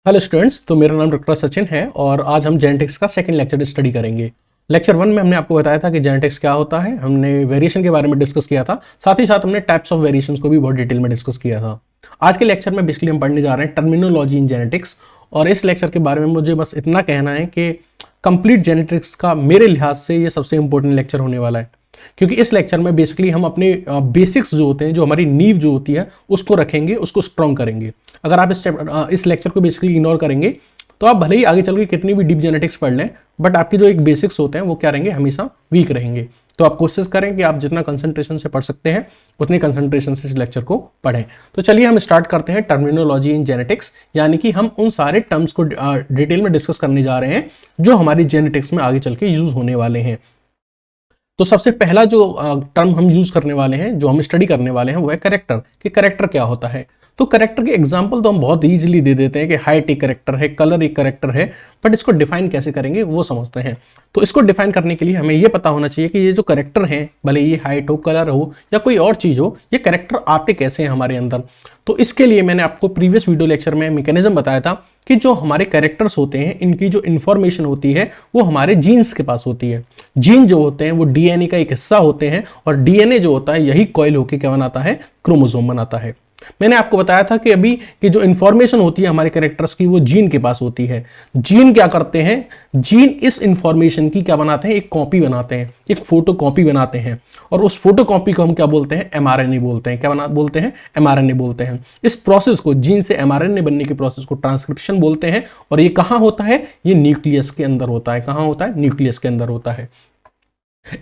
Hello students, तो मेरा नाम डॉक्टर सचिन है और आज हम जेनेटिक्स का सेकंड लेक्चर स्टडी करेंगे। लेक्चर 1 में हमने आपको बताया था कि जेनेटिक्स क्या होता है, हमने वेरिएशन के बारे में डिस्कस किया था, साथ ही साथ हमने टाइप्स ऑफ वेरिएशंस को भी बहुत डिटेल में डिस्कस किया था। आज के लेक्चर में बेसिकली हम पढ़ने जा रहे हैं टर्मिनोलॉजी इन जेनेटिक्स, और इस लेक्चर के बारे में मुझे बस इतना कहना है कि कंप्लीट जेनेटिक्स का मेरे लिहाज से ये सबसे इंपॉर्टेंट लेक्चर होने वाला है, क्योंकि इस लेक्चर में बेसिकली हम अपने बेसिक्स जो होते हैं, जो हमारी नींव जो होती है, उसको रखेंगे, उसको स्ट्रॉन्ग करेंगे। अगर आप इस लेक्चर को बेसिकली इग्नोर करेंगे तो आप भले ही आगे चल के कितनी भी डीप जेनेटिक्स पढ़ लें, बट आपके जो एक बेसिक्स होते हैं वो क्या रहेंगे, हमेशा वीक रहेंगे। तो आप कोशिश करें कि आप जितना कंसंट्रेशन से पढ़ सकते हैं उतने कंसंट्रेशन से इस लेक्चर को पढ़ें। तो चलिए हम स्टार्ट करते हैं टर्मिनोलॉजी इन जेनेटिक्स, यानी कि हम उन सारे टर्म्स को डिटेल में डिस्कस करने जा रहे हैं जो हमारी जेनेटिक्स में आगे चल के यूज होने वाले हैं। तो सबसे पहला जो टर्म हम यूज करने वाले हैं, जो हम स्टडी करने वाले हैं, वो है करेक्टर। कि करेक्टर क्या होता है। तो करेक्टर के एग्जांपल तो हम बहुत इजीली दे देते हैं कि हाइट एक करेक्टर है, कलर एक करेक्टर है, बट इसको डिफाइन कैसे करेंगे वो समझते हैं। तो इसको डिफाइन करने के लिए हमें ये पता होना चाहिए कि ये जो करेक्टर हैं, भले ये हाइट हो, कलर हो या कोई और चीज हो, ये करेक्टर आते कैसे हैं हमारे अंदर। तो इसके लिए मैंने आपको प्रीवियस वीडियो लेक्चर में मैकेनिज्म बताया था कि जो हमारे कैरेक्टर्स होते हैं, इनकी जो इंफॉर्मेशन होती है वो हमारे जीन्स के पास होती है। जीन जो होते हैं वो डीएनए का एक हिस्सा होते हैं, और डीएनए जो होता है यही कॉइल होकर क्या बनाता है, क्रोमोसोम बनाता है। मैंने आपको बताया था कि अभी की जो इंफॉर्मेशन होती है हमारे कैरेक्टर्स की, वो जीन के पास होती है। जीन क्या करते हैं, जीन इस इंफॉर्मेशन की क्या बनाते हैं, एक कॉपी बनाते हैं, एक फोटो कॉपी बनाते हैं, और उस फोटो कॉपी को हम क्या बोलते हैं, एमआरएनए बोलते हैं। क्या बोलते हैं, एमआरएनए बोलते हैं। इस प्रोसेस को, जीन से एमआरएनए बनने की प्रोसेस को ट्रांसक्रिप्शन बोलते हैं। और ये कहां होता है, ये न्यूक्लियस के अंदर होता है। कहां होता है, न्यूक्लियस के अंदर होता है।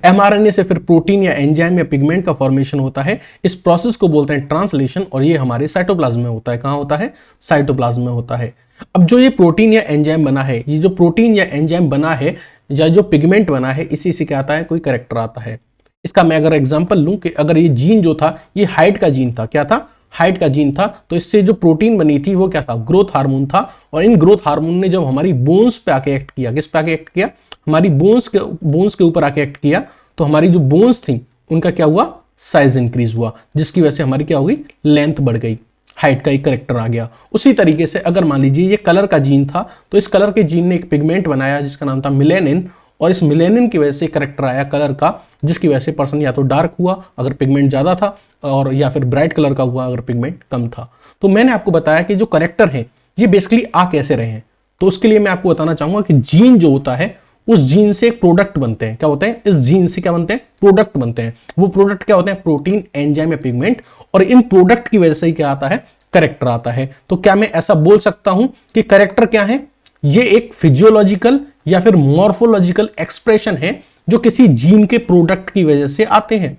एमआरएनए से फिर प्रोटीन या एंजाइम या पिगमेंट का फॉर्मेशन होता है। इस प्रोसेस को बोलते हैं ट्रांसलेशन, और ये हमारे साइटोप्लाज्म में होता है। कहां होता है, साइटोप्लाज्म में होता है। अब जो ये प्रोटीन या एंजाइम बना है, ये जो प्रोटीन या एंजाइम बना है या जो पिगमेंट बना है, इसी से क्या आता है, कोई कैरेक्टर आता है। इसका मैं अगर एग्जांपल लूं कि अगर ये जीन जो था, ये हाइट का जीन था। क्या था, हाइट का जीन था। तो इससे जो प्रोटीन बनी थी वो क्या था, ग्रोथ हार्मोन था। और इन ग्रोथ हार्मोन ने जब हमारी बोन्स पे आके एक्ट किया, किस पे आके एक्ट किया, हमारी बोन्स के ऊपर आके एक्ट किया, तो हमारी जो बोन्स थी उनका क्या हुआ, साइज इंक्रीज हुआ, जिसकी वजह से हमारी क्या हो गई, लेंथ बढ़ गई, हाइट का एक करेक्टर आ गया। उसी तरीके से अगर मान लीजिए ये कलर का जीन था, तो इस कलर के जीन ने एक पिगमेंट बनाया जिसका नाम था मिलेनिन, और इस मिलेनिन की वजह से करेक्टर आया कलर का, जिसकी वजह से पर्सन या तो डार्क हुआ अगर पिगमेंट ज्यादा था, और या फिर ब्राइट कलर का हुआ अगर पिगमेंट कम था। तो मैंने आपको बताया कि जो करेक्टर है ये बेसिकली आ कैसे रहे हैं। तो उसके लिए मैं आपको बताना चाहूंगा कि जीन जो होता है, उस जीन से एक प्रोडक्ट बनते हैं। क्या होते हैं, इस जीन से क्या बनते हैं, प्रोडक्ट बनते हैं। वो प्रोडक्ट क्या होते हैं, प्रोटीन, एंजाइम या पिगमेंट, और इन प्रोडक्ट की वजह से ही क्या आता है, करेक्टर आता है। तो क्या मैं ऐसा बोल सकता हूं कि करेक्टर क्या है, ये एक फिजियोलॉजिकल या फिर मॉर्फोलॉजिकल एक्सप्रेशन है जो किसी जीन के प्रोडक्ट की वजह से आते हैं।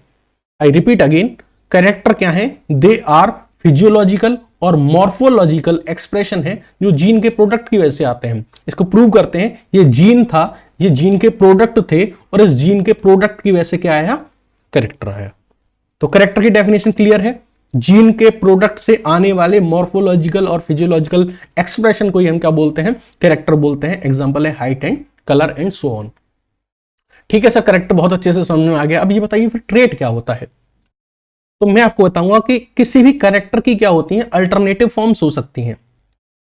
आई रिपीट अगेन, करेक्टर क्या है, दे आर फिजियोलॉजिकल और मॉर्फोलॉजिकल एक्सप्रेशन है जो जीन के प्रोडक्ट की वजह से आते हैं। इसको प्रूव करते हैं, ये जीन था, ये जीन के प्रोडक्ट थे, और इस जीन के प्रोडक्ट की वजह से क्या आया, करेक्टर आया। तो करेक्टर की डेफिनेशन क्लियर है, जीन के प्रोडक्ट से आने वाले मॉर्फोलॉजिकल और फिजियोलॉजिकल एक्सप्रेशन को ही हम क्या बोलते हैं, करेक्टर बोलते हैं। एग्जांपल है height and colour and so on. ठीक है सर, करेक्टर बहुत अच्छे से समझ में आ गया। अब ये बताइए फिर ट्रेट क्या होता है। तो मैं आपको बताऊंगा कि किसी भी कैरेक्टर की क्या होती हैं, अल्टरनेटिव फॉर्म्स हो सकती हैं।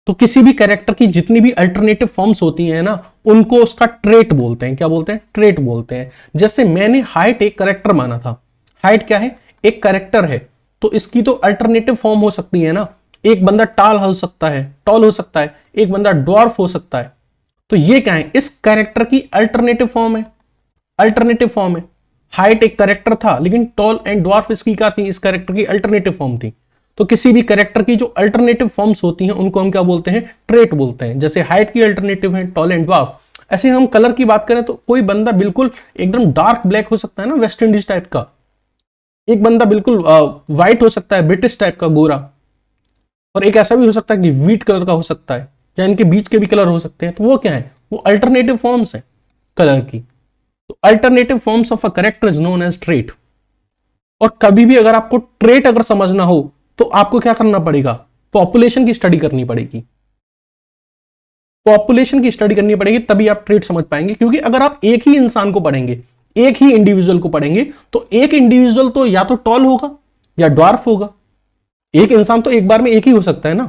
तो किसी भी कैरेक्टर की जितनी भी अल्टरनेटिव फॉर्म्स होती हैं ना, उनको उसका ट्रेट बोलते हैं। क्या बोलते हैं, ट्रेट बोलते हैं। जैसे मैंने हाइट एक कैरेक्टर माना था, हाइट क्या है, एक कैरेक्टर है, तो इसकी तो अल्टरनेटिव फॉर्म हो सकती है ना। एक बंदा टॉल हो सकता है, एक बंदा ड्वार्फ हो सकता है। तो ये क्या है, इस कैरेक्टर की अल्टरनेटिव फॉर्म है, अल्टरनेटिव फॉर्म है। हाइट एक कैरेक्टर था, लेकिन टॉल एंड ड्वार्फ इसकी क्या थी, इस कैरेक्टर की अल्टरनेटिव फॉर्म थी। तो किसी भी कैरेक्टर की जो अल्टरनेटिव फॉर्म्स होती हैं उनको हम क्या बोलते हैं, ट्रेट बोलते हैं। जैसे हाइट की अल्टरनेटिव है टॉल एंड ड्वार्फ। ऐसे हम कलर की बात करें तो कोई बंदा बिल्कुल एकदम डार्क ब्लैक हो सकता है ना, वेस्ट इंडीज टाइप का। एक बंदा बिल्कुल व्हाइट हो सकता है, ब्रिटिश टाइप का गोरा। और एक ऐसा भी हो सकता है कि व्हीट कलर का हो सकता है, या इनके बीच के भी कलर हो सकते हैं। तो वो क्या है, वो अल्टरनेटिव फॉर्म्स है कलर की। तो alternative forms of a character is known as trait. और कभी भी अगर आपको ट्रेट अगर समझना हो तो आपको क्या करना पड़ेगा, पॉपुलेशन की स्टडी करनी पड़ेगी। पॉपुलेशन की स्टडी करनी पड़ेगी, तभी आप ट्रेट समझ पाएंगे। क्योंकि अगर आप एक ही इंसान को पढ़ेंगे, एक ही इंडिविजुअल को पढ़ेंगे, तो एक इंडिविजुअल तो या तो टॉल होगा या ड्वार्फ होगा। एक इंसान तो एक बार में एक ही हो सकता है ना।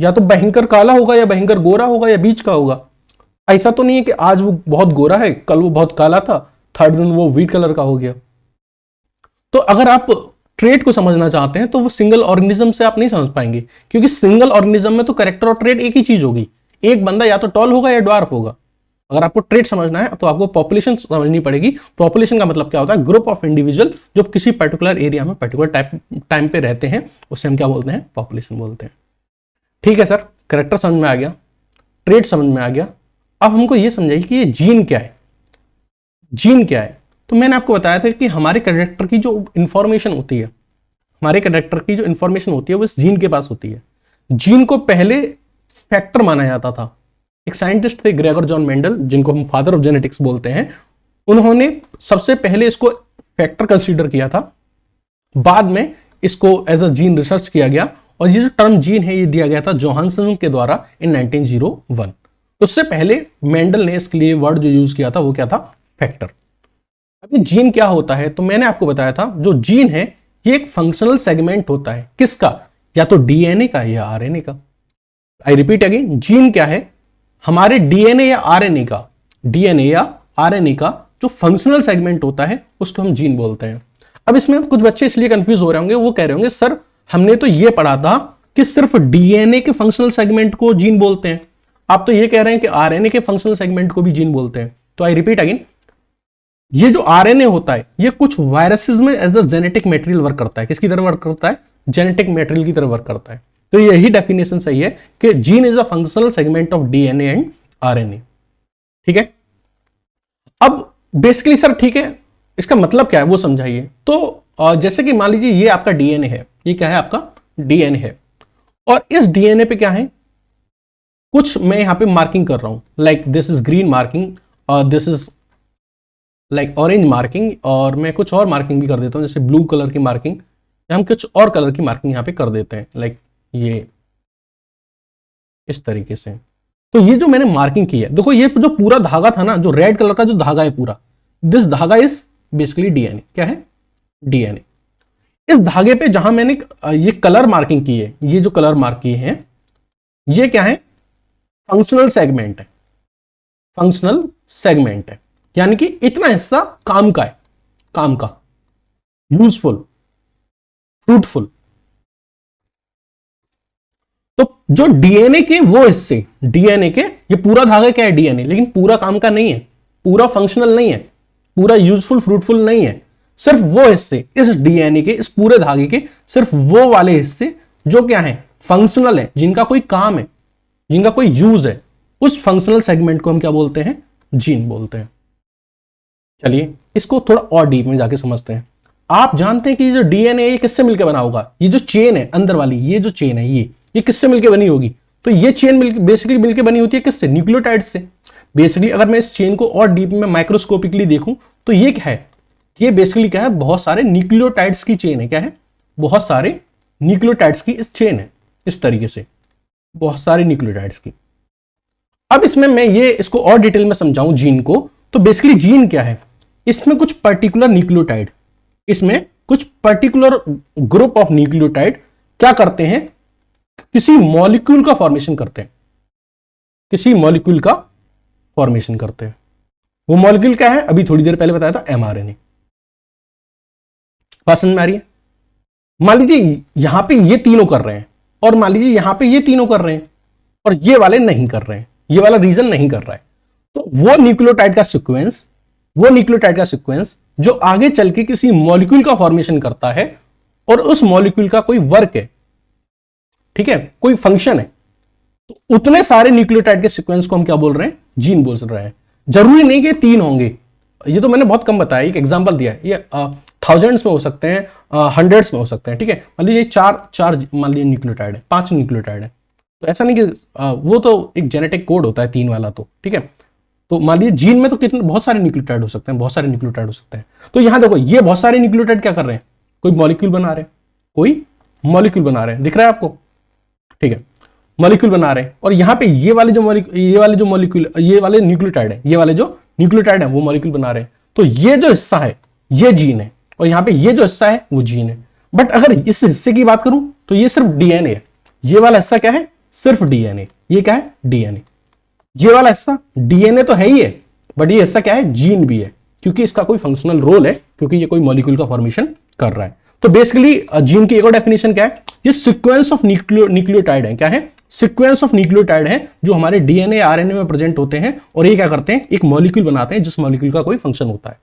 या तो भयंकर काला होगा या भयंकर गोरा होगा या बीच का होगा। ऐसा तो नहीं है कि आज वो बहुत गोरा है, कल वो बहुत काला था, थर्ड दिन वो व्हीट कलर का हो गया। तो अगर आप ट्रेट को समझना चाहते हैं तो वो सिंगल ऑर्गेनिज्म से आप नहीं समझ पाएंगे, क्योंकि सिंगल ऑर्गेनिज्म में तो कैरेक्टर और ट्रेट एक ही चीज होगी। एक बंदा या तो टॉल होगा या ड्वार्फ होगा। अगर आपको ट्रेट समझना है तो आपको पॉपुलेशन समझनी पड़ेगी। पॉपुलेशन का मतलब क्या होता है? ग्रुप ऑफ इंडिविजुअल जो किसी पर्टिकुलर एरिया में पर्टिकुलर टाइम पे रहते हैं, उससे हम क्या बोलते हैं? पॉपुलेशन बोलते हैं। ठीक है सर, कैरेक्टर समझ में आ गया, ट्रेट समझ में आ गया। अब हमको यह समझाइए कि ये जीन क्या है। जीन क्या है? तो मैंने आपको बताया था कि हमारे कैरेक्टर की जो इंफॉर्मेशन होती है, हमारे कैरेक्टर की जो इंफॉर्मेशन होती है वो इस जीन के पास होती है। जीन को पहले फैक्टर माना जाता था। एक साइंटिस्ट थे ग्रेगर जॉन मेंडल, जिनको हम फादर ऑफ जेनेटिक्स बोलते हैं, उन्होंने सबसे पहले इसको फैक्टर कंसीडर किया था। बाद में इसको एज अ जीन रिसर्च किया गया और ये जो टर्म जीन है ये दिया गया था जोहानसन के द्वारा इन 1901। उससे पहले मेंडल ने इसके लिए वर्ड जो यूज किया था वो क्या था? फैक्टर। अब ये जीन क्या होता है? तो मैंने आपको बताया था जो जीन है ये एक फंक्शनल सेगमेंट होता है। किसका? या तो डीएनए का या आरएनए का। आई रिपीट अगेन, जीन क्या है? हमारे डीएनए या आरएनए का, डीएनए या आरएनए का जो फंक्शनल सेगमेंट होता है उसको हम जीन बोलते हैं। अब इसमें कुछ बच्चे इसलिए कंफ्यूज हो रहे होंगे, वो कह रहे होंगे सर हमने तो ये पढ़ा था कि सिर्फ डीएनए के फंक्शनल सेगमेंट को जीन बोलते हैं, आप तो ये कह रहे हैं कि आरएनए के फंक्शनल सेगमेंट को भी जीन बोलते हैं। तो आई रिपीट अगेन, ये जो आरएनए होता है ये कुछ वायरसेस में as a genetic material work करता है। किसकी तरह वर्क करता है? जेनेटिक मटेरियल की तरह वर्क करता है। तो यही डेफिनेशन सही है कि gene is a functional segment of DNA and RNA. ठीक है, अब बेसिकली सर ठीक है, इसका मतलब क्या है वो समझाइए। तो जैसे कि मान लीजिए ये आपका डीएनए है, ये क्या है? आपका डीएनए है, और इस डीएनए पे क्या है? कुछ मैं यहां पे मार्किंग कर रहा हूं, like this is green marking और this is like orange marking, और मैं कुछ और मार्किंग भी कर देता हूं जैसे ब्लू कलर की मार्किंग, या हम कुछ और कलर की मार्किंग यहां पे कर देते हैं, लाइक ये इस तरीके से। तो ये जो मैंने मार्किंग की है, देखो ये जो पूरा धागा था ना, जो रेड कलर का जो धागा है पूरा, दिस धागा इज बेसिकली डीएनए। क्या है? डीएनए। इस धागे पे जहां मैंने ये कलर मार्किंग की है, ये जो कलर मार्क किए हैं ये क्या है? फंक्शनल सेगमेंट है। फंक्शनल सेगमेंट है, यानी कि इतना हिस्सा काम का है, काम का, यूजफुल, फ्रूटफुल। तो जो डीएनए के वो हिस्से, डीएनए के ये पूरा धागा क्या है? डीएनए, लेकिन पूरा काम का नहीं है, पूरा फंक्शनल नहीं है, पूरा यूजफुल फ्रूटफुल नहीं है। सिर्फ वो हिस्से इस डीएनए के, इस पूरे धागे के सिर्फ वो वाले हिस्से जो क्या है? फंक्शनल है, जिनका कोई काम है, जिनका कोई यूज है, उस फंक्शनल सेगमेंट को हम क्या बोलते हैं? जीन बोलते हैं। चलिए इसको थोड़ा और डीप में जाके समझते हैं। आप जानते हैं कि जो डीएनए ये किससे मिलकर बना होगा? ये जो चेन है अंदर वाली, ये जो चेन है ये किससे मिलकर बनी होगी? तो ये चेन बेसिकली मिलकर बनी होती है किससे? न्यूक्लियोटाइड से। बेसिकली अगर मैं इस चेन को और डीप में माइक्रोस्कोपिकली देखूं तो ये क्या है? ये बेसिकली क्या है? बहुत सारे न्यूक्लियोटाइड्स की चेन है। क्या है? बहुत सारे न्यूक्लियोटाइड्स की इस चेन है, इस तरीके से बहुत सारे न्यूक्लियोटाइड्स की। अब इसमें मैं ये इसको और डिटेल में समझाऊं जीन को, तो बेसिकली जीन क्या है? इसमें कुछ पर्टिकुलर न्यूक्लियोटाइड, इसमें कुछ पर्टिकुलर ग्रुप ऑफ न्यूक्लियोटाइड क्या करते हैं? किसी मॉलिक्यूल का फॉर्मेशन करते हैं, किसी मॉलिक्यूल का फॉर्मेशन करते हैं। वो मॉलिक्यूल क्या है? अभी थोड़ी देर पहले बताया था, एमआरएनए। बात समझ में आ रही है? मान लीजिए यहां पे ये तीनों कर रहे हैं, और मान लीजिए यहां पे ये तीनों कर रहे हैं, और ये वाले नहीं कर रहे हैं, ये वाला रीजन नहीं कर रहा है। तो वो न्यूक्लियोटाइड का सीक्वेंस, वो न्यूक्लियोटाइड का सीक्वेंस जो आगे चल के किसी मॉलिक्यूल का फॉर्मेशन करता है, और उस मॉलिक्यूल का कोई वर्क है, ठीक है, कोई फंक्शन है, तो उतने सारे न्यूक्लियोटाइड के सीक्वेंस को हम क्या बोल रहे हैं? जीन बोल रहे हैं। जरूरी नहीं कि 3 होंगे, ये तो मैंने बहुत कम बताया, एक एग्जांपल दिया। ये थाउजेंड्स में हो सकते हैं, हंड्रेड्स में हो सकते हैं। ठीक है, मान लीजिए चार मान लीजिए न्यूक्लियोटाइड है, 5 न्यूक्लियोटाइड है, तो ऐसा नहीं कि वो तो एक जेनेटिक कोड होता है 3 वाला, तो ठीक है। तो मान लीजिए जीन में तो कितने बहुत सारे न्यूक्लियोटाइड हो सकते हैं, बहुत सारे न्यूक्लियोटाइड हो सकते हैं। तो यहां देखो ये बहुत सारे न्यूक्लियोटाइड क्या कर रहे हैं? कोई मॉलिक्यूल बना रहे हैं, कोई मॉलिक्यूल बना रहे हैं, दिख रहा है आपको? ठीक है, मॉलिक्यूल बना रहे हैं, और यहां पे ये वाले जो मॉलिक्यूल, ये वाले न्यूक्लियोटाइड है, ये वाले जो न्यूक्लियोटाइड है वो मॉलिक्यूल बना रहे हैं। तो ये जो हिस्सा है ये जीन है, और यहां पे ये जो हिस्सा है वो जीन है। बट अगर इस हिस्से की बात करूं तो ये सिर्फ डीएनए है, ये वाला हिस्सा क्या है? सिर्फ डीएनए। ये क्या है? डीएनए। ये वाला हिस्सा डीएनए तो है ही है, बट ये हिस्सा क्या है? जीन भी है, क्योंकि इसका कोई फंक्शनल रोल है, क्योंकि ये कोई मॉलिक्यूल का फॉर्मेशन कर रहा है। तो बेसिकली जीन की एक और डेफिनेशन क्या है? ये सीक्वेंस ऑफ न्यूक्लियोटाइड है। क्या है? सीक्वेंस ऑफ न्यूक्लियोटाइड है जो हमारे डीएनए आरएनए में प्रेजेंट होते हैं, और ये क्या करते हैं? एक मॉलिक्यूल बनाते हैं जिस मॉलिक्यूल का कोई फंक्शन होता है।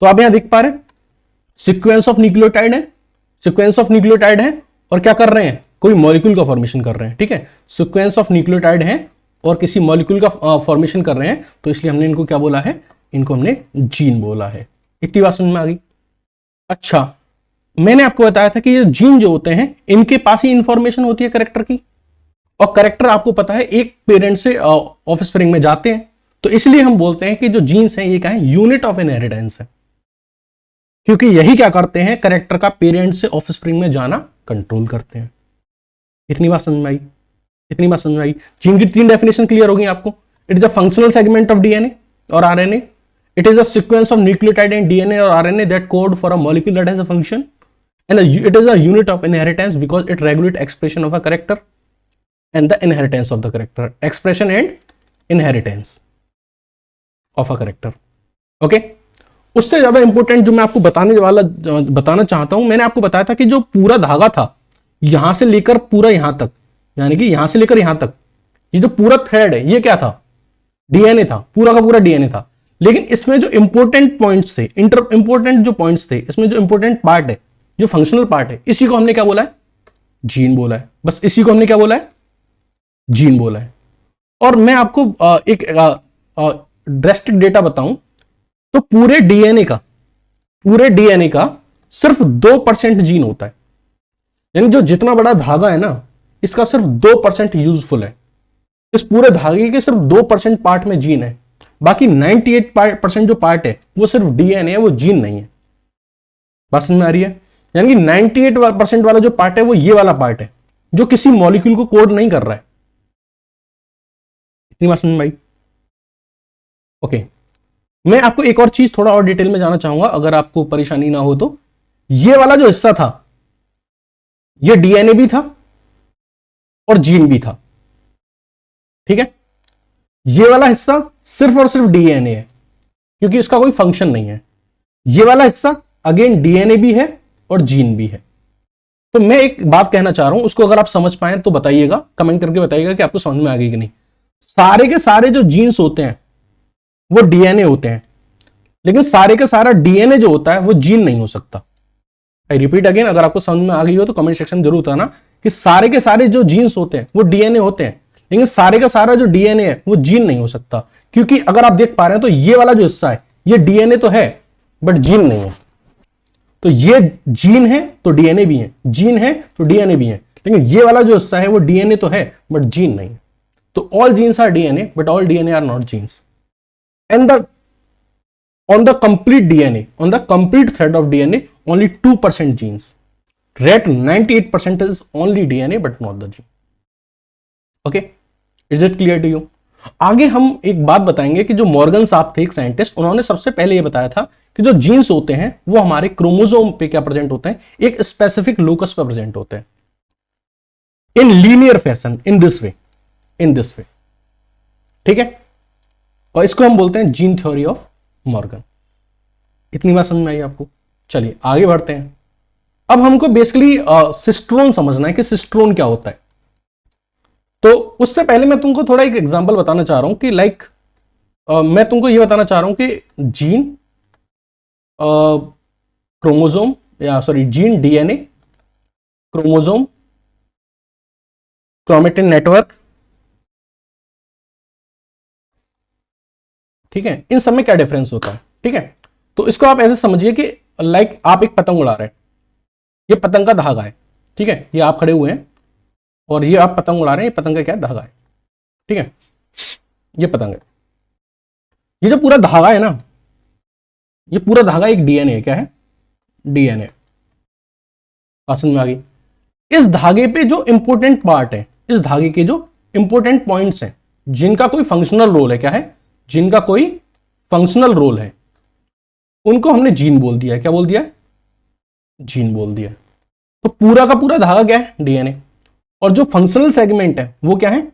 तो आप यहां देख पा रहे हैं सीक्वेंस ऑफ न्यूक्लियोटाइड है, सीक्वेंस ऑफ न्यूक्लियोटाइड है, और क्या कर रहे हैं? कोई मॉलिक्यूल का फॉर्मेशन कर रहे हैं। ठीक है, सीक्वेंस ऑफ न्यूक्लियोटाइड है और किसी मॉलिक्यूल का फॉर्मेशन कर रहे हैं, तो इसलिए हमने इनको क्या बोला है? इनको हमने जीन बोला है। इतनी बात समझ में आ गई? अच्छा, मैंने आपको बताया था कि ये जीन जो होते हैं इनके पास ही इंफॉर्मेशन होती है कैरेक्टर की, और कैरेक्टर आपको पता है एक पेरेंट से ऑफस्प्रिंग में जाते हैं, तो इसलिए हम बोलते हैं कि जो जीन्स हैं ये क्या है? यूनिट ऑफ इनहेरिटेंस है, क्योंकि यही क्या करते हैं? कैरेक्टर का पेरेंट से ऑफस्प्रिंग में जाना कंट्रोल करते हैं। इतनी बात समझ में आई? इतनी बात समझ में आई? जीन की 3 डेफिनेशन क्लियर हो गई आपको। It is a functional segment of DNA और RNA, it is a sequence of nucleotide in DNA और RNA that code for a molecule that has a function, and it is a unit of inheritance because it regulates expression of a character and the inheritance of the character, expression and inheritance of a character. Okay, उससे ज्यादा important जो मैं आपको बताना चाहता हूं, मैंने आपको बताया था कि जो पूरा धागा था यहां से लेकर पूरा यहां तक, यानी कि यहां से लेकर यहां तक, ये जो पूरा थ्रेड है ये क्या था? डीएनए था, पूरा का पूरा डीएनए था। लेकिन इसमें जो इंपॉर्टेंट पॉइंट्स थे, इंपॉर्टेंट जो पॉइंट्स थे, इसमें जो इंपॉर्टेंट पार्ट है, जो फंक्शनल पार्ट है, इसी को हमने क्या बोला है? जीन बोला है। बस इसी को हमने क्या बोला है? जीन बोला है। और मैं आपको एक ड्रास्टिक डेटा बताऊं तो पूरे डीएनए का सिर्फ 2% जीन होता है, यानी जो जितना बड़ा धागा है ना, इसका सिर्फ 2% यूजफुल है। इस पूरे धागे के सिर्फ 2% पार्ट में जीन है, बाकी 98% जो पार्ट है वो सिर्फ डीएनए है, वो जीन नहीं है। बात समझ में आ रही है? यानी कि 98% वाला जो पार्ट है वो ये वाला पार्ट है जो किसी मॉलिक्यूल को कोड नहीं कर रहा है। इतनी बात समझ में आई? ओके, मैं आपको एक और चीज थोड़ा और डिटेल में जानना चाहूंगा, अगर आपको परेशानी ना हो तो। ये वाला जो हिस्सा था ये डीएनए भी था और जीन भी था। ठीक है, ये वाला हिस्सा सिर्फ और सिर्फ डीएनए है, क्योंकि इसका कोई फंक्शन नहीं है। ये वाला हिस्सा अगेन डीएनए भी है और जीन भी है। तो मैं एक बात कहना चाह रहा हूं, उसको अगर आप समझ पाए तो बताइएगा, कमेंट करके बताइएगा कि आपको समझ में आ गई कि नहीं। सारे के सारे जो जीन्स होते हैं वो डीएनए होते हैं, लेकिन सारे का सारा डीएनए जो होता है वो जीन नहीं हो सकता। आई रिपीट अगेन, अगर आपको समझ में आ गई हो तो कमेंट सेक्शन जरूर बताना कि सारे के सारे जो जीन्स होते हैं वो डीएनए होते हैं, लेकिन सारे का सारा जो डीएनए है वो जीन नहीं हो सकता। क्योंकि अगर आप देख पा रहे हैं तो ये वाला जो हिस्सा है ये डीएनए तो है बट जीन नहीं है। तो ये जीन है तो डीएनए भी है, जीन है तो डीएनए भी है, लेकिन ये वाला जो हिस्सा है वो डीएनए तो है बट जीन नहीं है। तो all genes are DNA but all DNA are not genes. And on the complete DNA, on the complete thread of DNA, only 2% genes. Rest 98% is only DNA but not the gene. Okay, is it clear to you? आगे हम एक बात बताएंगे कि जो Morgan साहब थे एक साइंटिस्ट, उन्होंने सबसे पहले ये बताया था कि जो जीन्स होते हैं वो हमारे क्रोमोसोम पे क्या प्रेजेंट होते हैं? एक स्पेसिफिक लोकस पे प्रेजेंट होते हैं in linear fashion, in this way. ठीक है, और इसको हम बोलते हैं जीन थ्योरी ऑफ मॉर्गन। इतनी बात समझ में आई आपको? चलिए आगे बढ़ते हैं। अब हमको बेसिकली सिस्ट्रोन समझना है कि सिस्ट्रोन क्या होता है। तो उससे पहले मैं तुमको थोड़ा एक एग्जांपल बताना चाह रहा हूं कि मैं तुमको ये बताना चाह रहा हूं कि जीन क्रोमोसोम या sorry gene, DNA, chromosome, chromatin network, ठीक है, इन सब में क्या डिफरेंस होता है? ठीक है, तो इसको आप ऐसे समझिए कि लाइक आप एक पतंग उड़ा रहे हैं, ये पतंग का धागा है। ठीक है, ये आप खड़े हुए हैं और ये आप पतंग उड़ा रहे हैं, ये पतंग का क्या धागा है। ठीक है, ये पतंग है। ये जो पूरा धागा है ना, ये पूरा धागा एक डीएनए है। क्या है? डीएनए। समझ में आ गई? इस धागे पे जो इंपॉर्टेंट पार्ट है, इस धागे के जो इंपॉर्टेंट पॉइंट्स हैं, जिनका कोई फंक्शनल रोल है, क्या है? जिनका कोई फंक्शनल रोल है, उनको हमने जीन बोल दिया है। क्या बोल दिया? जीन बोल दिया। तो पूरा का पूरा धागा क्या है? डीएनए। और जो फंक्शनल सेगमेंट है वो क्या है,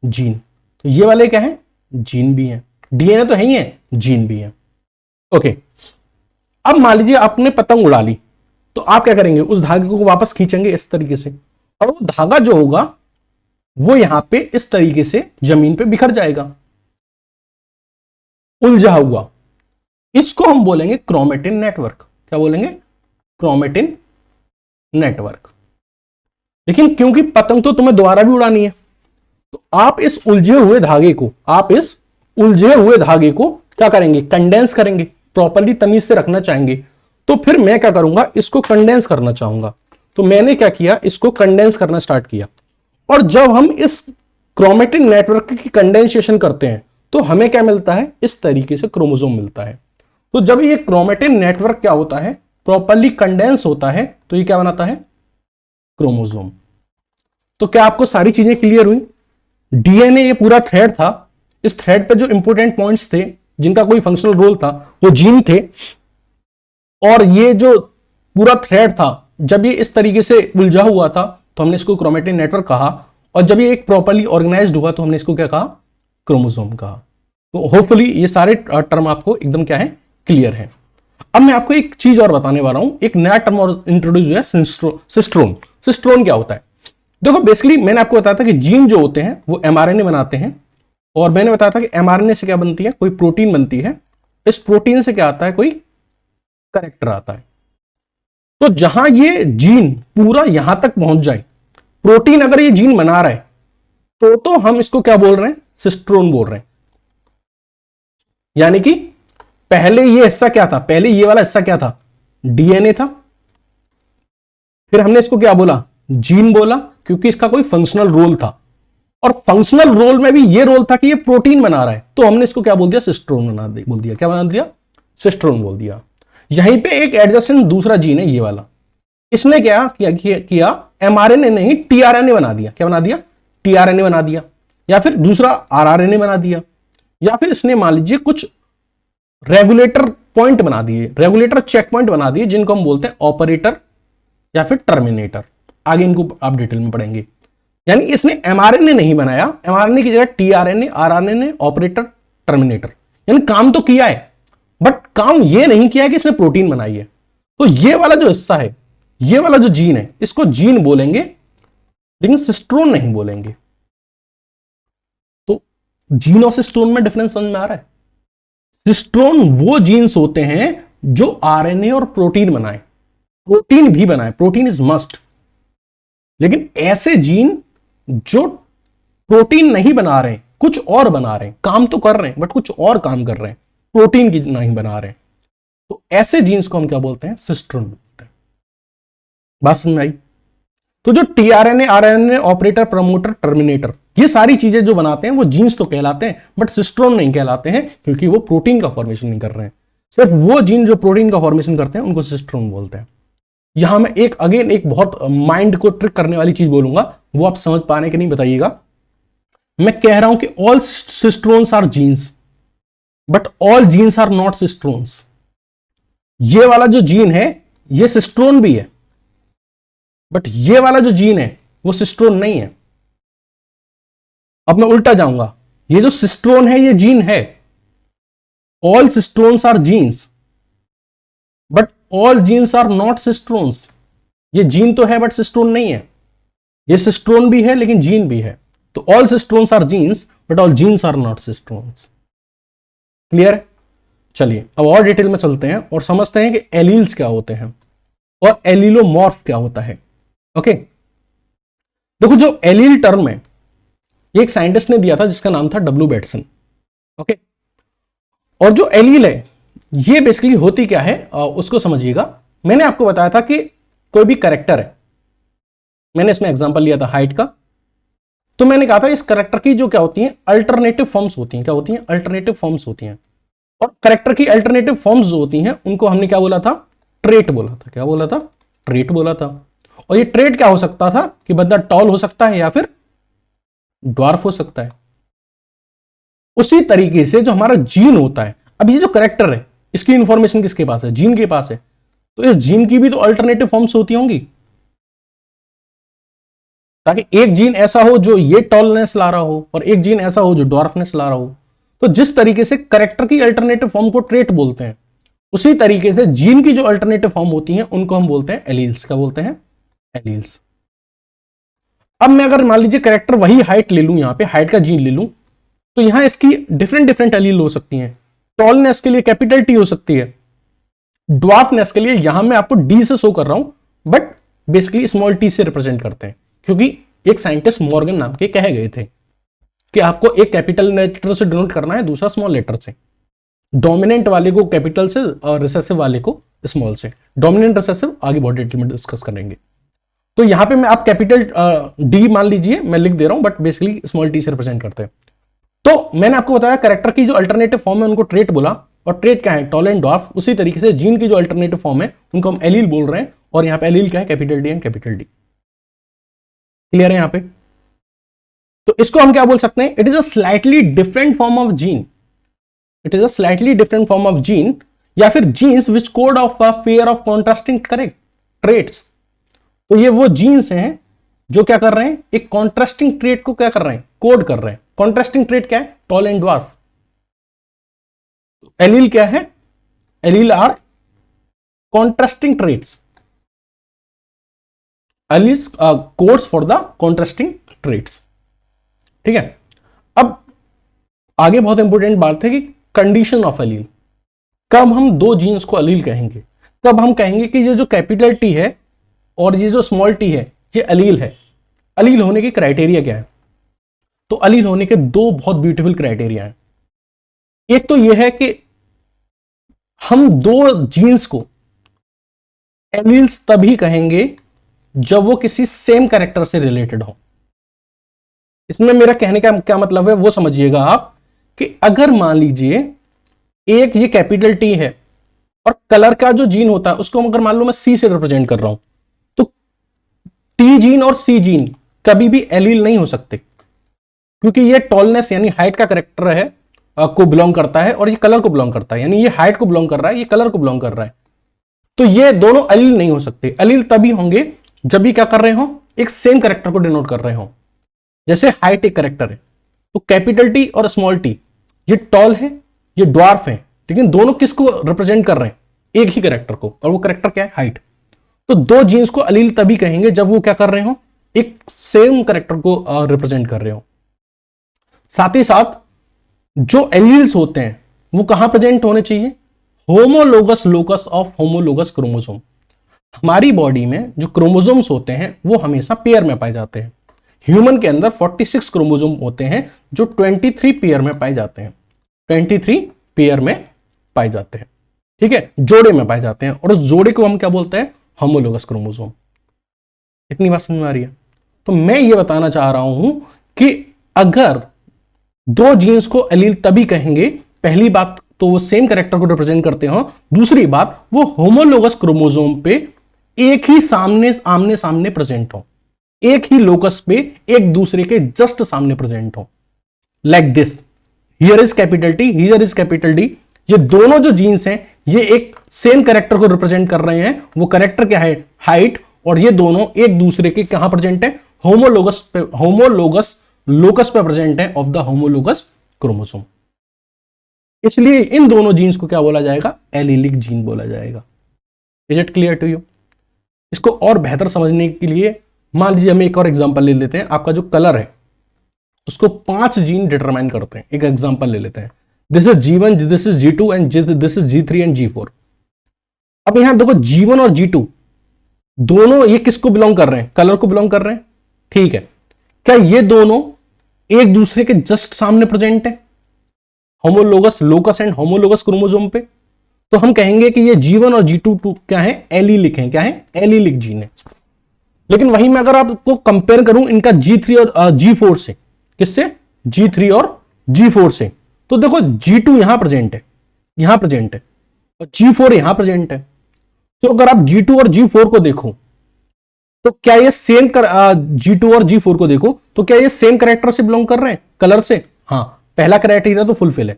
जीन। तो ये वाले क्या है, जीन भी है। डीएनए तो है ही है, जीन भी है। ओके, अब मान लीजिए आपने पतंग उड़ा ली, तो आप क्या करेंगे, उस धागे को वापस खींचेंगे इस तरीके से, और वो धागा जो होगा वो यहां पे इस तरीके से जमीन पे बिखर जाएगा, उलझा हुआ। इसको हम बोलेंगे क्रोमेटिन नेटवर्क। क्या बोलेंगे, क्रोमेटिन नेटवर्क। लेकिन क्योंकि पतंग तो तुम्हें दोबारा भी उड़ानी है, तो आप इस उलझे हुए धागे को, क्या करेंगे, कंडेंस करेंगे, प्रॉपर्ली तमीज से रखना चाहेंगे। तो फिर मैं क्या करूंगा, इसको कंडेंस करना चाहूंगा। तो मैंने क्या किया, इसको कंडेंस करना स्टार्ट किया। और जब हम इस क्रोमेटिन नेटवर्क की कंडेंसेशन करते हैं तो हमें क्या मिलता है, इस तरीके से क्रोमोसोम मिलता है। तो जब ये क्रोमेटिन नेटवर्क क्या होता है, प्रॉपर्ली कंडेंस होता है, तो ये क्या बनाता है, क्रोमोसोम। तो क्या आपको सारी चीजें क्लियर हुई। डीएनए ये पूरा थ्रेड था, इस थ्रेड पे जो इंपोर्टेंट पॉइंट्स थे जिनका कोई फंक्शनल रोल था वो जीन थे, और ये जो पूरा थ्रेड था जब ये इस तरीके से उलझा हुआ था तो हमने इसको क्रोमेटिन नेटवर्क कहा, और जब ये एक प्रॉपर्ली ऑर्गेनाइज्ड हुआ तो हमने इसको क्या कहा, क्रोमोसोम कहा। तो होपफुली ये सारे टर्म आपको एकदम क्या है, क्लियर है। अब मैं आपको एक चीज और बताने वाला हूं, एक नया टर्म और इंट्रोड्यूस हुआ है, सिस्ट्रोन। सिस्ट्रोन क्या होता है, देखो बेसिकली मैंने आपको बताया था कि जीन जो होते हैं वो एमआरएनए बनाते हैं, और मैंने बताया था कि एमआरएनए से क्या बनती है, कोई प्रोटीन बनती है। इस प्रोटीन से क्या आता है, कोई कैरेक्टर आता है। तो जहां ये जीन पूरा यहां तक पहुंच जाए, प्रोटीन अगर ये जीन बना रहा है तो हम इसको क्या बोल रहे हैं, सिस्ट्रोन बोल रहे हैं। यानी कि पहले ये हिस्सा क्या था, पहले ये वाला हिस्सा क्या था, डीएनए था। फिर हमने इसको क्या बोला, जीन बोला, क्योंकि इसका कोई फंक्शनल रोल था, और फंक्शनल रोल में भी ये रोल था कि ये प्रोटीन बना रहा है, तो हमने इसको क्या बोल दिया, सिस्ट्रोन बोल दिया। क्या बना दिया, सिस्ट्रोन बोल दिया। यहीं पे एक एडजेसेंट दूसरा जीन है ये वाला, इसने क्या किया, एमआरएनए नहीं टीआरएनए बना दिया। क्या बना दिया, टीआरएनए बना दिया, या फिर दूसरा आरआरएनए बना दिया, या फिर इसने मान लीजिए कुछ रेगुलेटर पॉइंट बना दिए, रेगुलेटर चेक पॉइंट बना दिए, जिनको हम बोलते हैं ऑपरेटर या फिर टर्मिनेटर। आगे इनको आप डिटेल में पढ़ेंगे। यानी इसने एमआरएनए नहीं बनाया, एमआरएनए की जगह टीआरएनए, आरआरएनए, ऑपरेटर, टर्मिनेटर, यानी काम तो किया है, बट काम ये नहीं किया कि इसने प्रोटीन बनाई है। तो ये वाला जो हिस्सा है, ये वाला जो जीन है, इसको जीन बोलेंगे, लेकिन सिस्ट्रोन नहीं बोलेंगे। तो जीन और सिस्ट्रोन में डिफरेंस समझ में आ रहा है। सिस्ट्रोन वो जीन्स होते हैं जो आरएनए और प्रोटीन बनाए, प्रोटीन भी बनाए, प्रोटीन इज मस्ट। लेकिन ऐसे जीन जो प्रोटीन नहीं बना रहे, कुछ और बना रहे हैं, काम तो कर रहे हैं बट कुछ और काम कर रहे हैं, प्रोटीन की नहीं बना रहे, तो ऐसे जीन्स को हम क्या बोलते हैं, सिस्ट्रोन बोलते हैं। बात समझ में आई। तो जो tRNA, RNA, operator, promoter, terminator, ये सारी चीजें जो बनाते हैं वो जीन्स तो कहलाते हैं, बट सिस्ट्रोन नहीं कहलाते हैं, क्योंकि वो प्रोटीन का फॉर्मेशन नहीं कर रहे हैं। सिर्फ वो जीन जो प्रोटीन का फॉर्मेशन करते हैं उनको सिस्ट्रोन बोलते हैं। यहां मैं एक बहुत माइंड को ट्रिक करने वाली चीज बोलूंगा, वो आप समझ पाने के नहीं, बताइएगा। मैं कह रहा हूं कि all cistrons are genes, but all genes are not cistrons. ये वाला जो जीन है ये सिस्ट्रोन भी है, बट ये वाला जो जीन है वो सिस्ट्रोन नहीं है। अब मैं उल्टा जाऊंगा, ये जो सिस्ट्रोन है ये जीन है, all cistrons are genes, but all genes are not cistrons. ये जीन तो है बट सिस्ट्रोन नहीं है, ये सिस्ट्रोन भी है लेकिन जीन भी है। तो all cistrons are genes but all genes are not cistrons. Clear है। चलिए अब और डिटेल में चलते हैं और समझते हैं कि एलील्स क्या होते हैं और एलीलोमॉर्फ क्या होता है। ओके, देखो जो एलील टर्म है ये एक साइंटिस्ट ने दिया था जिसका नाम था डब्ल्यू बैटसन। ओके, और जो एलील है ये बेसिकली होती क्या है उसको समझिएगा। मैंने आपको बताया था कि कोई भी कैरेक्टर है, मैंने इसमें एग्जांपल लिया था हाइट का, तो मैंने कहा था इस कैरेक्टर की जो क्या होती हैं, अल्टरनेटिव फॉर्म्स होती हैं। क्या होती हैं, अल्टरनेटिव फॉर्म्स होती हैं। और कैरेक्टर की अल्टरनेटिव फॉर्म्स जो होती हैं उनको हमने क्या बोला था, ट्रेट बोला था। क्या बोला था, ट्रेट बोला था। और ये ट्रेट क्या हो सकता था कि बंदा टॉल हो सकता है या फिर ड्वार्फ हो सकता है। उसी तरीके से जो हमारा जीन होता है, अब ये जो कैरेक्टर है इसकी इंफॉर्मेशन किसके पास है, जीन के पास है, तो इस जीन की भी तो अल्टरनेटिव फॉर्म्स होती होंगी, ताकि एक जीन ऐसा हो जो ये टॉलनेस ला रहा हो और एक जीन ऐसा हो जो डॉर्फनेस ला रहा हो। तो जिस तरीके से करेक्टर की अल्टरनेटिव फॉर्म को ट्रेट बोलते हैं, उसी तरीके से जीन की जो अल्टरनेटिव फॉर्म होती हैं उनको हम बोलते हैं एलील्स। क्या बोलते हैं? एलील्स। अब मैं अगर मान लीजिए करेक्टर वही हाइट ले लूं, यहां पे हाइट का जीन ले लूं, तो यहां इसकी डिफरेंट डिफरेंट एलील हो सकती हैं। टॉलनेस के लिए कैपिटल टी हो सकती है, ड्वार्फनेस के लिए यहां मैं आपको डी से शो कर रहा हूं, बट बेसिकली स्मॉल टी से रिप्रेजेंट करते हैं, क्योंकि एक साइंटिस्ट मॉर्गन नाम के कहे गए थे कि आपको एक कैपिटल लेटर से डिनोट करना है, दूसरा स्मॉल लेटर से। डोमिनेंट वाले को कैपिटल से और रिसेसिव वाले को स्मॉल से। डोमिनेंट रिसेसिव आगे बहुत डिटेल में डिस्कस करेंगे। तो यहां पे मैं आप कैपिटल डी मान लीजिए, मैं लिख दे रहा हूं, बट बेसिकली स्मॉल टी से रिप्रेजेंट करते हैं। तो मैंने आपको बताया करेक्टर की जो अल्टरनेटिव फॉर्म है उनको ट्रेट बोला, और ट्रेट क्या है? Tall and dwarf. उसी तरीके से जीन की जो अल्टरनेटिव फॉर्म है उनको हम एलील बोल रहे हैं, और यहां पे एलील क्या है? Capital D and capital D. Clear है यहां पे? तो इसको हम क्या बोल सकते हैं? It is a slightly different form of gene. It is a slightly different form of gene, या फिर jeans which code of a pair of contrasting correct traits. तो ये वो जीन्स हैं जो क्या कर रहे हैं? एक कॉन्ट्रास्टिंग ट्रेट को क्या कर रहे हैं? कोड कर रहे हैं। कॉन्ट्रास्टिंग ट्रेट क्या है? Tall and dwarf. एलील क्या है? Allele are contrasting traits. Alleles codes for the contrasting traits. ठीक है। अब आगे बहुत इंपॉर्टेंट बात है कि कंडीशन ऑफ एलील। कब हम दो जीन्स को एलील कहेंगे? कब हम कहेंगे कि ये जो कैपिटल टी है और ये जो स्मॉल टी है ये एलील है? एलील होने की क्राइटेरिया क्या है? तो एलील होने के दो बहुत ब्यूटीफुल क्राइटेरिया हैं। एक तो यह है कि हम दो जीन्स को एलील्स तभी कहेंगे जब वो किसी सेम कैरेक्टर से रिलेटेड हो। इसमें मेरा कहने का क्या मतलब है वो समझिएगा आप, कि अगर मान लीजिए एक ये कैपिटल टी है और कलर का जो जीन होता है उसको अगर मान लो मैं सी से रिप्रेजेंट कर रहा हूं, तो टी जीन और सी जीन कभी भी एलील नहीं हो सकते, क्योंकि ये टॉलनेस यानी हाइट का कैरेक्टर है को बिलोंग करता है, और ये कलर को बिलोंग करता है, यानी ये हाइट को बिलोंग कर रहा है, ये कलर को बिलोंग कर रहा है। तो ये दोनों एलील नहीं हो सकते। एलील तभी होंगे जब भी क्या कर रहे हो? एक सेम कैरेक्टर को डिनोट कर रहे हो। जैसे हाइट एक कैरेक्टर है, तो कैपिटल टी और स्मॉल टी, ये टॉल है, ये ड्वार्फ है, लेकिन दोनों किसको रिप्रेजेंट कर रहे हैं? एक ही कैरेक्टर को, और वो कैरेक्टर क्या है? हाइट। तो दो जीन्स को एलील तभी कहेंगे जब वो क्या कर रहे हो? एक सेम कैरेक्टर को रिप्रेजेंट कर रहे हो। साथ ही साथ जो एलील्स होते हैं वो कहां प्रेजेंट होने चाहिए? Homologous locus of homologous chromosome. हमारी बॉडी में जो क्रोमोसोम्स होते हैं वो हमेशा पेयर में पाए जाते हैं। ह्यूमन के अंदर 46 क्रोमोसोम होते हैं जो 23 पेयर में पाए जाते हैं। 23 पेयर में पाए जाते हैं, ठीक है, जोड़े में पाए जाते हैं, और उस जोड़े को हम क्या बोलते हैं? Homologous chromosome. इतनी बात समझ में आ रही है? तो मैं ये बताना चाह रहा हूं कि अगर दो जीन्स को एलील तभी कहेंगे, पहली बात तो वो सेम कैरेक्टर को रिप्रेजेंट करते हो, दूसरी बात वो होमोलोगस क्रोमोसोम पे एक ही आमने सामने प्रेजेंट हो, एक ही लोकस पे एक दूसरे के जस्ट सामने प्रेजेंट हो। Like this, here is capital T, here is capital D. ये दोनों जो जीन्स हैं ये एक सेम कैरेक्टर को रिप्रेजेंट कर रहे हैं। वो कैरेक्टर क्या है? हाइट। और ये दोनों एक दूसरे के कहां प्रेजेंट है? होमोलोगस पे, होमोलोगस लोकस पे प्रेजेंट है ऑफ द होमोलोगस क्रोमोसोम। इसलिए इन दोनों जीन्स को क्या बोला जाएगा? एलीलिक जीन बोला जाएगा। Is it clear to you? इसको और बेहतर समझने के लिए मान लीजिए हम एक और एग्जांपल ले लेते हैं। आपका जो कलर है उसको 5 जीन डिटरमाइन करते हैं। एक एग्जांपल ले लेते हैं, this is G1, this is G2 and this is G3 and G4। अब यहां देखो G1 और G2 दोनों ये किसको बिलोंग कर रहे हैं? कलर को बिलोंग कर रहे हैं, ठीक है। क्या ये दोनों एक दूसरे के जस्ट सामने प्रेजेंट है? Homologous locus and homologous chromosome पे। तो हम कहेंगे कि ये G1 और G2 क्या है? एलीलिक है। क्या है? एलीलिक जीन है। लेकिन वहीं मैं अगर आपको कंपेयर करूं इनका G3 और G4 से, किससे? G3 और G4 से, तो देखो G2 यहां प्रेजेंट है, यहां प्रेजेंट है, और G4 यहां प्रेजेंट है। तो अगर आप G2 और G4 को देखो तो क्या ये सेम G2 और G4 को देखो तो क्या ये सेम कैरेक्टर से बिलोंग कर रहे हैं? कलर से? हाँ, पहला क्राइटेरिया तो फुलफिल है।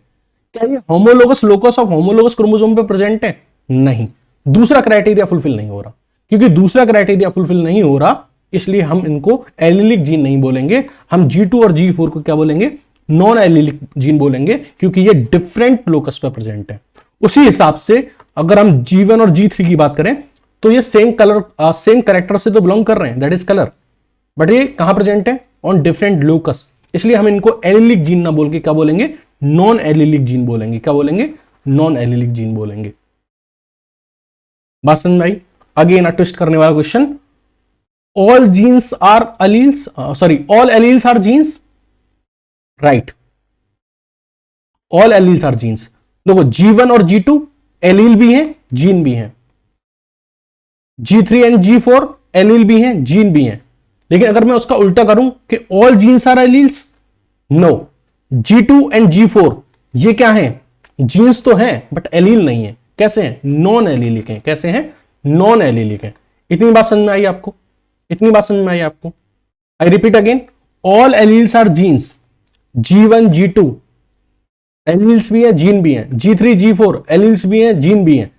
क्या ये homologous locus of homologous chromosome पे प्रेजेंट है? नहीं। दूसरा क्राइटेरिया फुलफिल नहीं हो रहा। क्योंकि दूसरा क्राइटेरिया फुलफिल नहीं हो रहा इसलिए हम इनको एलिलिक जीन नहीं बोलेंगे, हम G2 और G4 को क्या बोलेंगे, नॉन एलिलिक जीन बोलेंगे, क्योंकि ये डिफरेंट लोकस पर प्रेजेंट है। उसी हिसाब से अगर हम G1 और G3 की बात करें तो ये सेम कैरेक्टर से तो बिलोंग कर रहे हैं, दैट इज कलर, बट ये कहां प्रेजेंट है, ऑन डिफरेंट लोकस, इसलिए हम इनको एलिलिक जीन ना बोल के क्या बोलेंगे, नॉन एलिलिक जीन बोलेंगे। क्या बोलेंगे, नॉन एलिलिक जीन बोलेंगे। बात समझ आई। अगेन अ ट्विस्ट करने वाला question, all genes are alleles, sorry all alleles are genes, right, all alleles are genes. देखो G1 और G2 एलील भी हैं, जीन भी हैं, G3 एंड G4 एलील भी हैं, जीन भी हैं। लेकिन अगर मैं उसका उल्टा करूं कि all genes are alleles, no, G2 and G4 ये क्या हैं, जीन्स तो हैं बट एलील नहीं है। कैसे हैं, नॉन एलीलिक हैं। कैसे हैं, नॉन एलीलिक हैं। इतनी बात समझ में आई आपको, इतनी बात समझ में आई आपको। I repeat again, all alleles are genes, G1 G2 alleles भी हैं, जीन भी हैं, G3 G4 एलील्स भी हैं, जीन भी हैं।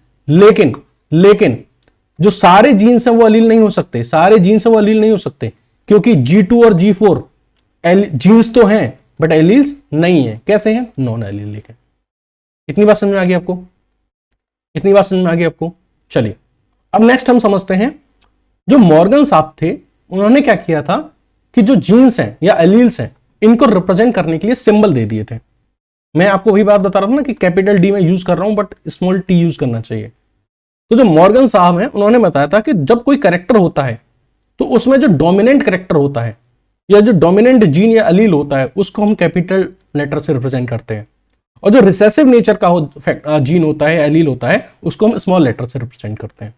लेकिन जो सारे जीन्स हैं वो एलील नहीं हो सकते, सारे जीन्स हैं वो एलील नहीं हो सकते, क्योंकि G2 और G4 जीन्स तो हैं बट एलील्स नहीं है। कैसे हैं, नॉन एलीलिक है। इतनी बात समझ में आ गई आपको, इतनी बात समझ में आ गई आपको। चलिए अब नेक्स्ट हम समझते हैं, जो मॉर्गन साहब थे उन्होंने क्या किया था कि जो जीन्स हैं या एलील्स हैं इनको रिप्रेजेंट करने के लिए सिंबल दे दिए थे। मैं आपको वही बात बता रहा था ना कि कैपिटल डी में यूज कर रहा हूं बट स्मॉल टी यूज करना चाहिए। तो जो मॉर्गन साहब हैं उन्होंने बताया था कि जब कोई कैरेक्टर होता है तो उसमें जो डोमिनेंट कैरेक्टर होता है या जो डोमिनेंट जीन या अलील होता है उसको हम कैपिटल लेटर से रिप्रेजेंट करते हैं, और जो रिसेसिव नेचर का जीन होता है, एलील होता है, उसको हम स्मॉल लेटर से रिप्रेजेंट करते हैं।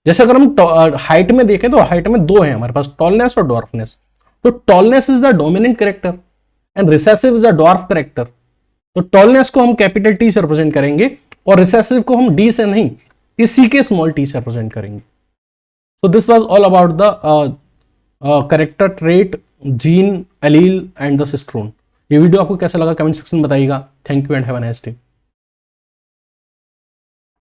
जैसे अगर हम हाइट में देखें तो हाइट में दो है हमारे पास, टॉलनेस और डॉर्फनेस। तो tallness is the dominant character and recessive is the dwarf character. तो टॉलनेस को हम कैपिटल टी से रिप्रेजेंट करेंगे और रिसेसिव को हम डी से नहीं, इसी के स्मॉल टी से रिप्रेजेंट करेंगे। So this was all about the character trait, gene, allele and the cistrone। ये वीडियो आपको कैसा लगा कमेंट सेक्शन में बताइएगा। Thank you and have a nice day.